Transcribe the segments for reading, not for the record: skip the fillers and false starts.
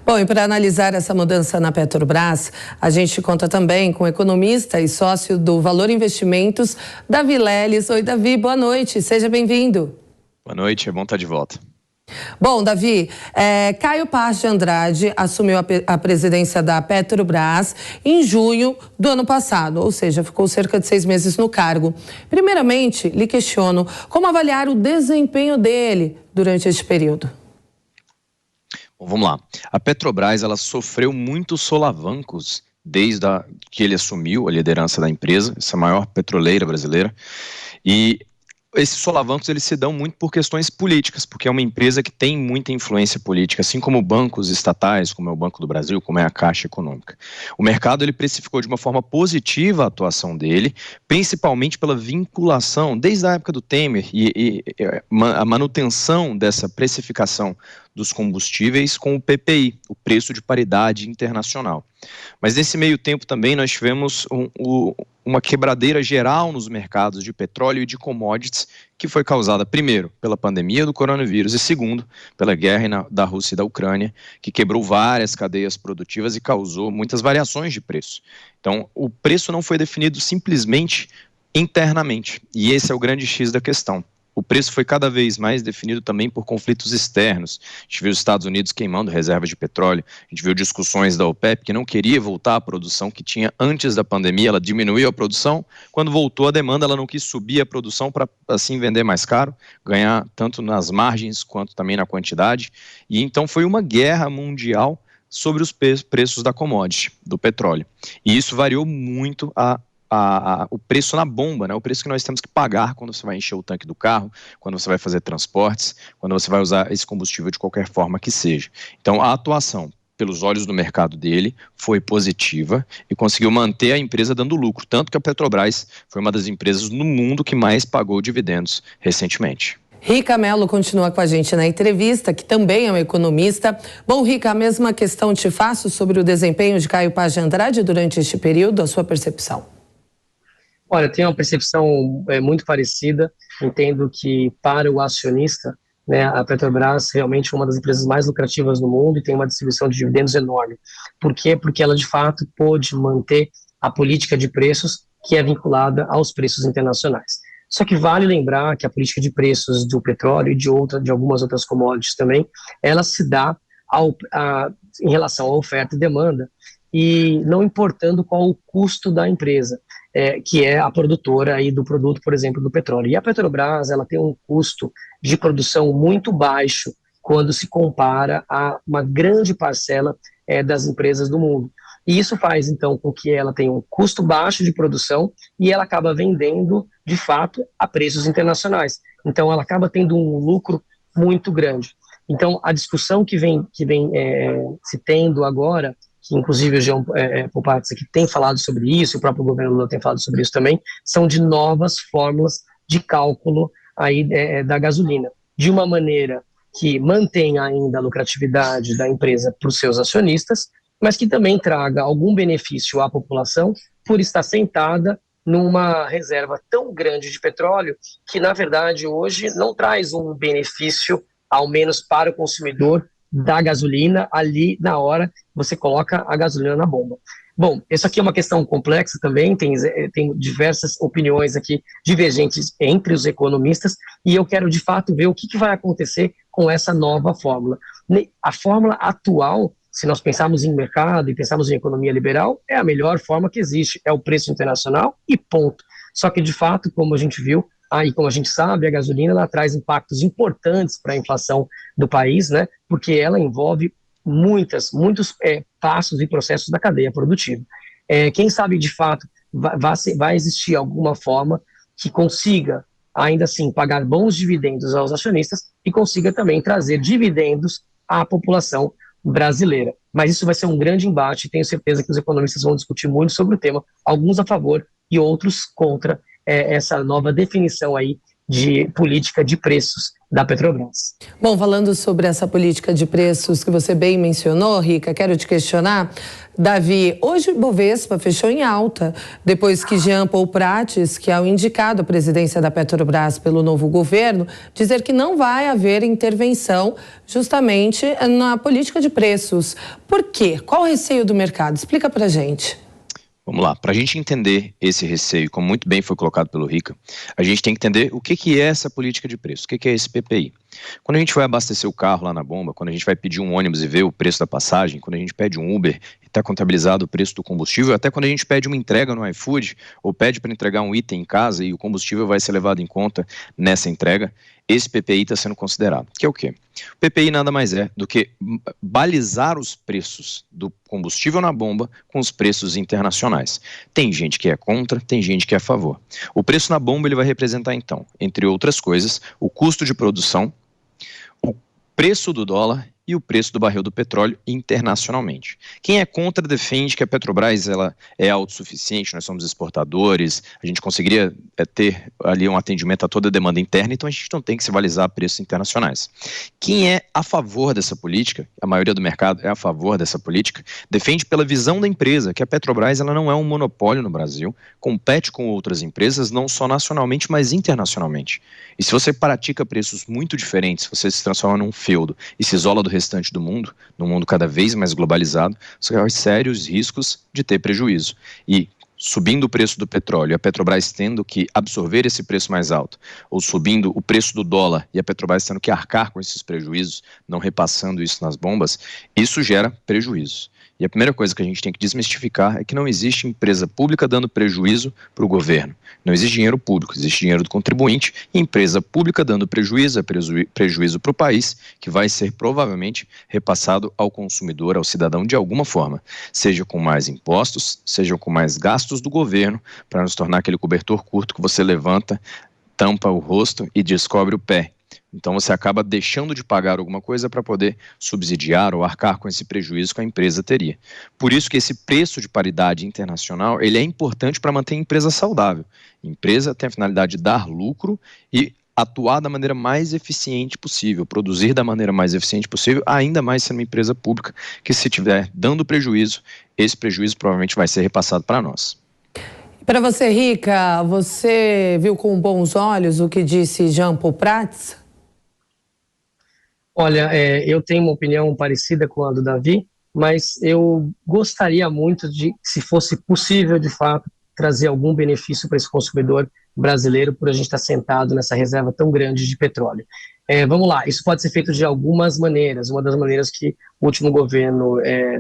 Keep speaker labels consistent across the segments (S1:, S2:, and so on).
S1: Bom, e para analisar essa mudança na Petrobras, a gente conta também com o economista e sócio do Valor Investimentos, Davi Leles. Oi, Davi, boa noite, seja bem-vindo.
S2: Boa noite, é bom estar de volta.
S1: Bom, Davi, Caio Paz de Andrade assumiu a presidência da Petrobras em junho do ano passado, ou seja, ficou cerca de 6 meses no cargo. Primeiramente, lhe questiono como avaliar o desempenho dele durante este período.
S2: Bom, vamos lá. A Petrobras, ela sofreu muitos solavancos desde que ele assumiu a liderança da empresa, essa maior petroleira brasileira, e esses solavancos eles se dão muito por questões políticas, porque é uma empresa que tem muita influência política, assim como bancos estatais, como é o Banco do Brasil, como é a Caixa Econômica. O mercado ele precificou de uma forma positiva a atuação dele, principalmente pela vinculação, desde a época do Temer, e a manutenção dessa precificação dos combustíveis com o PPI, o preço de paridade internacional. Mas nesse meio tempo também nós tivemos uma quebradeira geral nos mercados de petróleo e de commodities, que foi causada, primeiro, pela pandemia do coronavírus e, segundo, pela guerra da Rússia e da Ucrânia, que quebrou várias cadeias produtivas e causou muitas variações de preço. Então, o preço não foi definido simplesmente internamente, e esse é o grande X da questão. O preço foi cada vez mais definido também por conflitos externos. A gente viu os Estados Unidos queimando reservas de petróleo, a gente viu discussões da OPEP, que não queria voltar à produção que tinha antes da pandemia, ela diminuiu a produção, quando voltou a demanda ela não quis subir a produção para assim vender mais caro, ganhar tanto nas margens quanto também na quantidade, e então foi uma guerra mundial sobre os preços da commodity, do petróleo. E isso variou muito o preço na bomba, né? O preço que nós temos que pagar quando você vai encher o tanque do carro, quando você vai fazer transportes, quando você vai usar esse combustível de qualquer forma que seja. Então, a atuação pelos olhos do mercado dele foi positiva e conseguiu manter a empresa dando lucro, tanto que a Petrobras foi uma das empresas no mundo que mais pagou dividendos recentemente.
S1: Rica Mello continua com a gente na entrevista, que também é um economista. Bom, Rica, a mesma questão te faço sobre o desempenho de Caio Paz de Andrade durante este período, a sua percepção.
S3: Olha, tenho uma percepção muito parecida. Entendo que para o acionista, né, a Petrobras realmente é uma das empresas mais lucrativas do mundo e tem uma distribuição de dividendos enorme. Por quê? Porque ela de fato pôde manter a política de preços que é vinculada aos preços internacionais. Só que vale lembrar que a política de preços do petróleo e de algumas outras commodities também, ela se dá em relação à oferta e demanda, e não importando qual o custo da empresa, que é a produtora aí do produto, por exemplo, do petróleo. E a Petrobras, ela tem um custo de produção muito baixo quando se compara a uma grande parcela das empresas do mundo. E isso faz, então, com que ela tenha um custo baixo de produção e ela acaba vendendo, de fato, a preços internacionais. Então, ela acaba tendo um lucro muito grande. Então, a discussão que vem se tendo agora, que inclusive o Jean Paul Prats aqui tem falado sobre isso, o próprio governo Lula tem falado sobre isso também, são de novas fórmulas de cálculo aí, da gasolina, de uma maneira que mantenha ainda a lucratividade da empresa para os seus acionistas, mas que também traga algum benefício à população por estar sentada numa reserva tão grande de petróleo que, na verdade, hoje não traz um benefício, ao menos para o consumidor, da gasolina ali na hora você coloca a gasolina na bomba. Bom, isso aqui é uma questão complexa também, tem diversas opiniões aqui divergentes entre os economistas, e eu quero de fato ver o que vai acontecer com essa nova fórmula. A fórmula atual, se nós pensarmos em mercado e pensarmos em economia liberal, é a melhor forma que existe, é o preço internacional e ponto. Só que de fato, como a gente viu, e como a gente sabe, a gasolina ela traz impactos importantes para a inflação do país, né? Porque ela envolve muitos passos e processos da cadeia produtiva. Quem sabe, de fato, vai existir alguma forma que consiga, ainda assim, pagar bons dividendos aos acionistas e consiga também trazer dividendos à população brasileira. Mas isso vai ser um grande embate e tenho certeza que os economistas vão discutir muito sobre o tema, alguns a favor e outros contra essa nova definição aí de política de preços da Petrobras.
S1: Bom, falando sobre essa política de preços que você bem mencionou, Rica, quero te questionar. Davi, hoje o Ibovespa fechou em alta, depois que Jean Paul Prates, que é o indicado à presidência da Petrobras pelo novo governo, dizer que não vai haver intervenção justamente na política de preços. Por quê? Qual o receio do mercado? Explica pra gente.
S2: Vamos lá, para a gente entender esse receio, como muito bem foi colocado pelo Rica, a gente tem que entender o que é essa política de preço, o que é esse PPI. Quando a gente vai abastecer o carro lá na bomba, quando a gente vai pedir um ônibus e ver o preço da passagem, quando a gente pede um Uber e está contabilizado o preço do combustível, até quando a gente pede uma entrega no iFood ou pede para entregar um item em casa e o combustível vai ser levado em conta nessa entrega, esse PPI está sendo considerado. Que é o quê? O PPI nada mais é do que balizar os preços do combustível na bomba com os preços internacionais. Tem gente que é contra, tem gente que é a favor. O preço na bomba ele vai representar então, entre outras coisas, o custo de produção, o preço do dólar e o preço do barril do petróleo internacionalmente. Quem é contra defende que a Petrobras ela é autossuficiente, nós somos exportadores, a gente conseguiria ter ali um atendimento a toda a demanda interna, então a gente não tem que se balizar preços internacionais. Quem é a favor dessa política, a maioria do mercado é a favor dessa política, defende pela visão da empresa, que a Petrobras ela não é um monopólio no Brasil, compete com outras empresas, não só nacionalmente, mas internacionalmente. E se você pratica preços muito diferentes, você se transforma num feudo e se isola do restante do mundo, num mundo cada vez mais globalizado, você corre sérios riscos de ter prejuízo. E subindo o preço do petróleo e a Petrobras tendo que absorver esse preço mais alto, ou subindo o preço do dólar e a Petrobras tendo que arcar com esses prejuízos, não repassando isso nas bombas, isso gera prejuízos. E a primeira coisa que a gente tem que desmistificar é que não existe empresa pública dando prejuízo para o governo. Não existe dinheiro público, existe dinheiro do contribuinte e empresa pública dando prejuízo para o país, que vai ser provavelmente repassado ao consumidor, ao cidadão de alguma forma, seja com mais impostos, seja com mais gastos do governo, para nos tornar aquele cobertor curto que você levanta, tampa o rosto e descobre o pé. Então você acaba deixando de pagar alguma coisa para poder subsidiar ou arcar com esse prejuízo que a empresa teria. Por isso que esse preço de paridade internacional ele é importante para manter a empresa saudável. A empresa tem a finalidade de dar lucro e atuar da maneira mais eficiente possível, produzir da maneira mais eficiente possível, ainda mais sendo uma empresa pública que se estiver dando prejuízo, esse prejuízo provavelmente vai ser repassado para nós.
S1: Para você, Rica, você viu com bons olhos o que disse Jean Paul Prates?
S3: Olha, eu tenho uma opinião parecida com a do Davi, mas eu gostaria muito de, se fosse possível, de fato, trazer algum benefício para esse consumidor brasileiro por a gente estar sentado nessa reserva tão grande de petróleo. Vamos lá, isso pode ser feito de algumas maneiras. Uma das maneiras que o último governo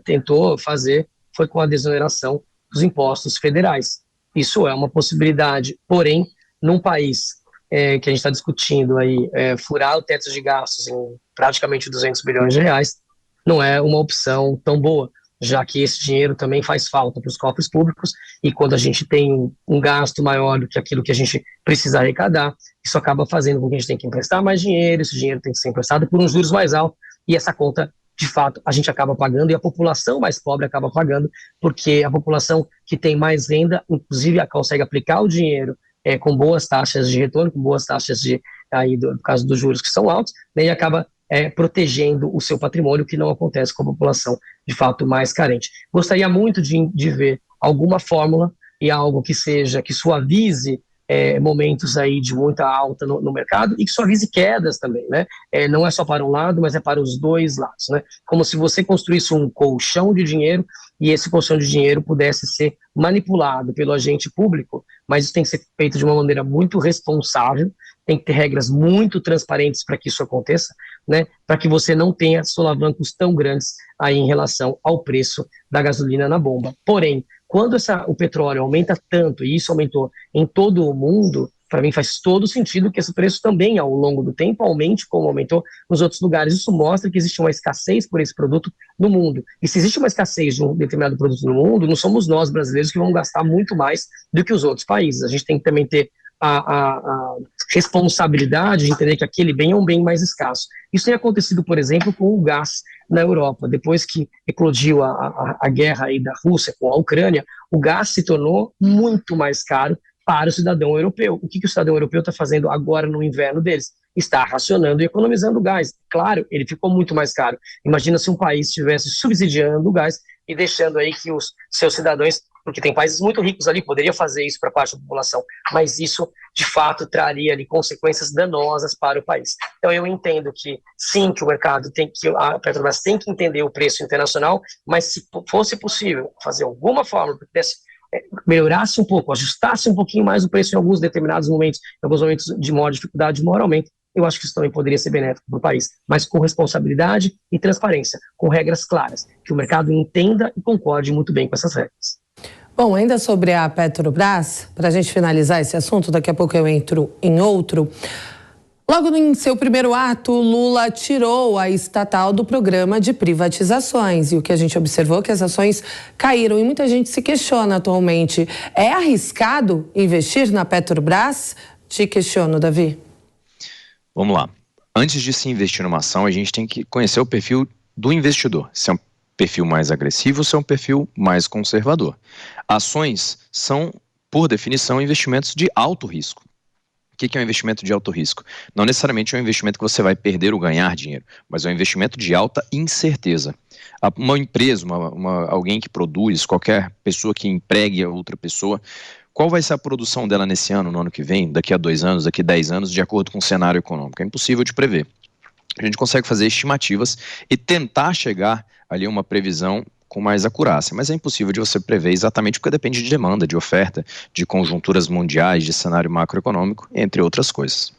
S3: tentou fazer foi com a desoneração dos impostos federais. Isso é uma possibilidade, porém, num país que a gente está discutindo aí, furar o teto de gastos em praticamente 200 bilhões de reais, não é uma opção tão boa, já que esse dinheiro também faz falta para os cofres públicos, e quando a gente tem um gasto maior do que aquilo que a gente precisa arrecadar, isso acaba fazendo com que a gente tenha que emprestar mais dinheiro, esse dinheiro tem que ser emprestado por uns juros mais altos, e essa conta, de fato, a gente acaba pagando, e a população mais pobre acaba pagando, porque a população que tem mais renda, inclusive, consegue aplicar o dinheiro com boas taxas de retorno, com boas taxas no caso dos juros que são altos, né, e acaba protegendo o seu patrimônio, que não acontece com a população, de fato, mais carente. Gostaria muito de ver alguma fórmula e algo que suavize momentos aí de muita alta no mercado e que suavize quedas também, né? Não é só para um lado, mas é para os dois lados, né? Como se você construísse um colchão de dinheiro e esse colchão de dinheiro pudesse ser manipulado pelo agente público, mas isso tem que ser feito de uma maneira muito responsável, tem que ter regras muito transparentes para que isso aconteça, né? Para que você não tenha solavancos tão grandes aí em relação ao preço da gasolina na bomba. Porém, quando o petróleo aumenta tanto, e isso aumentou em todo o mundo, para mim faz todo sentido que esse preço também, ao longo do tempo, aumente como aumentou nos outros lugares. Isso mostra que existe uma escassez por esse produto no mundo. E se existe uma escassez de um determinado produto no mundo, não somos nós, brasileiros, que vamos gastar muito mais do que os outros países. A gente tem que também ter a responsabilidade de entender que aquele bem é um bem mais escasso. Isso tem acontecido, por exemplo, com o gás na Europa. Depois que eclodiu a guerra aí da Rússia com a Ucrânia, o gás se tornou muito mais caro para o cidadão europeu. O que o cidadão europeu está fazendo agora no inverno deles? Está racionando e economizando gás. Claro, ele ficou muito mais caro. Imagina se um país estivesse subsidiando o gás e deixando aí que os seus cidadãos, porque tem países muito ricos ali, poderia fazer isso para parte da população, mas isso, de fato, traria ali consequências danosas para o país. Então, eu entendo que, sim, que o mercado que a Petrobras tem que entender o preço internacional, mas se fosse possível fazer alguma forma que melhorasse um pouco, ajustasse um pouquinho mais o preço em alguns determinados momentos, em alguns momentos de maior dificuldade, de maior aumento, eu acho que isso também poderia ser benéfico para o país, mas com responsabilidade e transparência, com regras claras, que o mercado entenda e concorde muito bem com essas regras.
S1: Bom, ainda sobre a Petrobras, para a gente finalizar esse assunto, daqui a pouco eu entro em outro. Logo em seu primeiro ato, Lula tirou a estatal do programa de privatizações. E o que a gente observou é que as ações caíram. E muita gente se questiona atualmente. É arriscado investir na Petrobras? Te questiono, Davi.
S2: Vamos lá. Antes de se investir numa ação, a gente tem que conhecer o perfil do investidor. Se é um perfil mais agressivo ou se é um perfil mais conservador. Ações são, por definição, investimentos de alto risco. O que é um investimento de alto risco? Não necessariamente é um investimento que você vai perder ou ganhar dinheiro, mas é um investimento de alta incerteza. Uma empresa, alguém que produz, qualquer pessoa que empregue a outra pessoa, qual vai ser a produção dela nesse ano, no ano que vem, daqui a 2 anos, daqui a 10 anos, de acordo com o cenário econômico? É impossível de prever. A gente consegue fazer estimativas e tentar chegar ali a uma previsão com mais acurácia, mas é impossível de você prever exatamente porque depende de demanda, de oferta, de conjunturas mundiais, de cenário macroeconômico, entre outras coisas.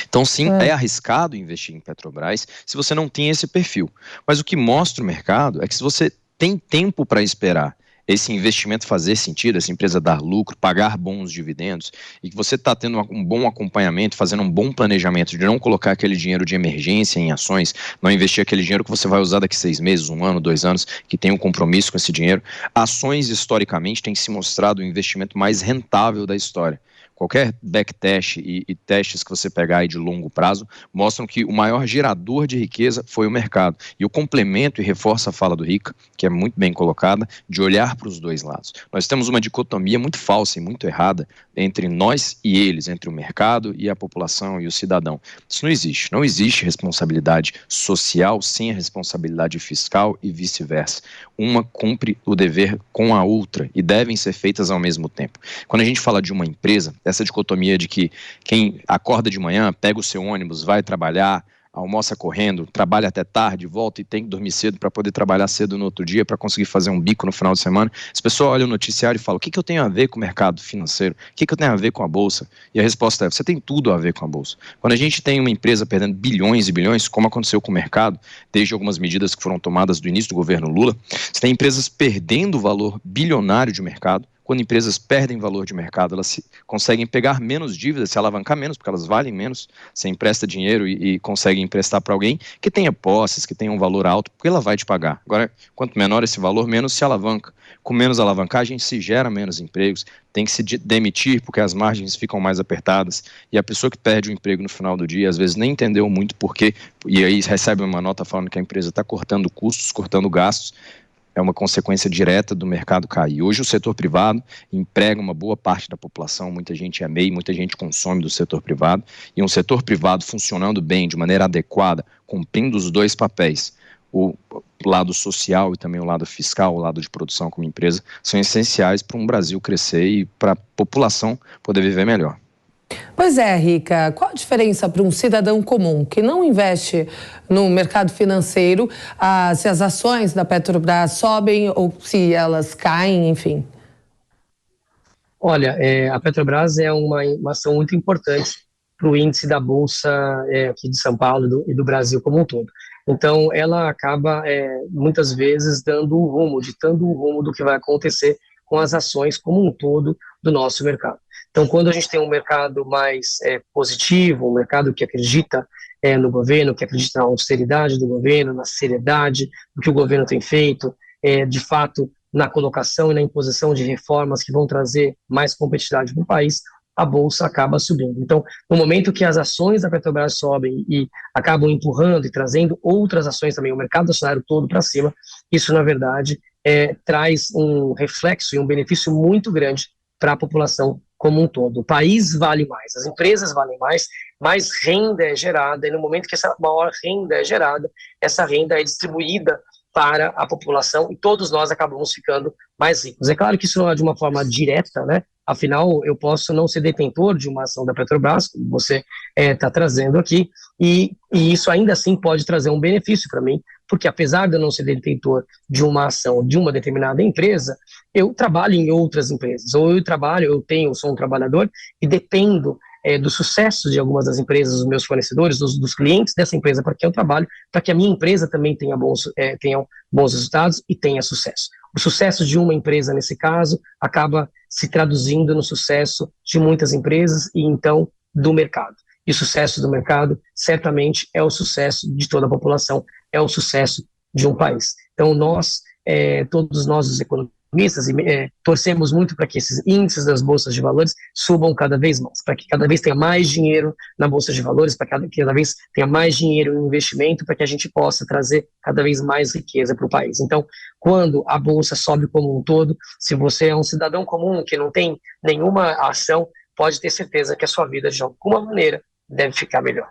S2: Então, sim, é arriscado investir em Petrobras se você não tem esse perfil. Mas o que mostra o mercado é que se você tem tempo para esperar esse investimento fazer sentido, essa empresa dar lucro, pagar bons dividendos, e que você está tendo um bom acompanhamento, fazendo um bom planejamento de não colocar aquele dinheiro de emergência em ações, não investir aquele dinheiro que você vai usar daqui 6 meses, 1 ano, 2 anos, que tem um compromisso com esse dinheiro. Ações, historicamente, têm se mostrado o investimento mais rentável da história. Qualquer backtest e testes que você pegar aí de longo prazo mostram que o maior gerador de riqueza foi o mercado. E o complemento e reforça a fala do Rica, que é muito bem colocada, de olhar para os dois lados. Nós temos uma dicotomia muito falsa e muito errada entre nós e eles, entre o mercado e a população e o cidadão. Isso não existe. Não existe responsabilidade social sem a responsabilidade fiscal e vice-versa. Uma cumpre o dever com a outra e devem ser feitas ao mesmo tempo. Quando a gente fala de uma empresa, essa dicotomia de que quem acorda de manhã, pega o seu ônibus, vai trabalhar, almoça correndo, trabalha até tarde, volta e tem que dormir cedo para poder trabalhar cedo no outro dia, para conseguir fazer um bico no final de semana. As pessoas olham o noticiário e falam, o que eu tenho a ver com o mercado financeiro? O que eu tenho a ver com a Bolsa? E a resposta é, você tem tudo a ver com a Bolsa. Quando a gente tem uma empresa perdendo bilhões e bilhões, como aconteceu com o mercado, desde algumas medidas que foram tomadas do início do governo Lula, você tem empresas perdendo valor bilionário de mercado. Quando empresas perdem valor de mercado, elas conseguem pegar menos dívidas, se alavancar menos, porque elas valem menos. Você empresta dinheiro e consegue emprestar para alguém que tenha posses, que tenha um valor alto, porque ela vai te pagar. Agora, quanto menor esse valor, menos se alavanca. Com menos alavancagem, se gera menos empregos, tem que se demitir porque as margens ficam mais apertadas. E a pessoa que perde o emprego no final do dia, às vezes nem entendeu muito porquê, e aí recebe uma nota falando que a empresa está cortando custos, cortando gastos. É uma consequência direta do mercado cair. Hoje o setor privado emprega uma boa parte da população, muita gente é MEI, muita gente consome do setor privado, e um setor privado funcionando bem, de maneira adequada, cumprindo os dois papéis, o lado social e também o lado fiscal, o lado de produção como empresa, são essenciais para um Brasil crescer e para a população poder viver melhor.
S1: Pois é, Rica, qual a diferença para um cidadão comum que não investe no mercado financeiro, se as ações da Petrobras sobem ou se elas caem, enfim?
S3: Olha, a Petrobras é uma ação muito importante para o índice da Bolsa aqui de São Paulo e do Brasil como um todo. Então, ela acaba, muitas vezes, ditando o rumo do que vai acontecer com as ações como um todo do nosso mercado. Então, quando a gente tem um mercado mais positivo, um mercado que acredita no governo, que acredita na austeridade do governo, na seriedade do que o governo tem feito, de fato, na colocação e na imposição de reformas que vão trazer mais competitividade para o país, a Bolsa acaba subindo. Então, no momento que as ações da Petrobras sobem e acabam empurrando e trazendo outras ações também, o mercado acionário todo para cima, isso, na verdade, traz um reflexo e um benefício muito grande para a população como um todo. O país vale mais, as empresas valem mais renda é gerada, e no momento que essa maior renda é gerada, essa renda é distribuída para a população e todos nós acabamos ficando mais ricos. É claro que isso não é de uma forma direta, né? Afinal, eu posso não ser detentor de uma ação da Petrobras, como você está trazendo aqui, e isso ainda assim pode trazer um benefício para mim, porque apesar de eu não ser detentor de uma ação de uma determinada empresa, eu trabalho em outras empresas, ou eu sou um trabalhador e dependo do sucesso de algumas das empresas, dos meus fornecedores, dos clientes dessa empresa para que eu trabalho, para que a minha empresa também tenha bons resultados e tenha sucesso. O sucesso de uma empresa, nesse caso, acaba se traduzindo no sucesso de muitas empresas e, então, do mercado. E o sucesso do mercado, certamente, é o sucesso de toda a população, é o sucesso de um país. Então, todos nós, os economistas, torcemos muito para que esses índices das bolsas de valores subam cada vez mais, para que cada vez tenha mais dinheiro na bolsa de valores, para que cada vez tenha mais dinheiro em investimento, para que a gente possa trazer cada vez mais riqueza para o país. Então, quando a bolsa sobe como um todo, se você é um cidadão comum que não tem nenhuma ação, pode ter certeza que a sua vida, de alguma maneira, deve ficar melhor.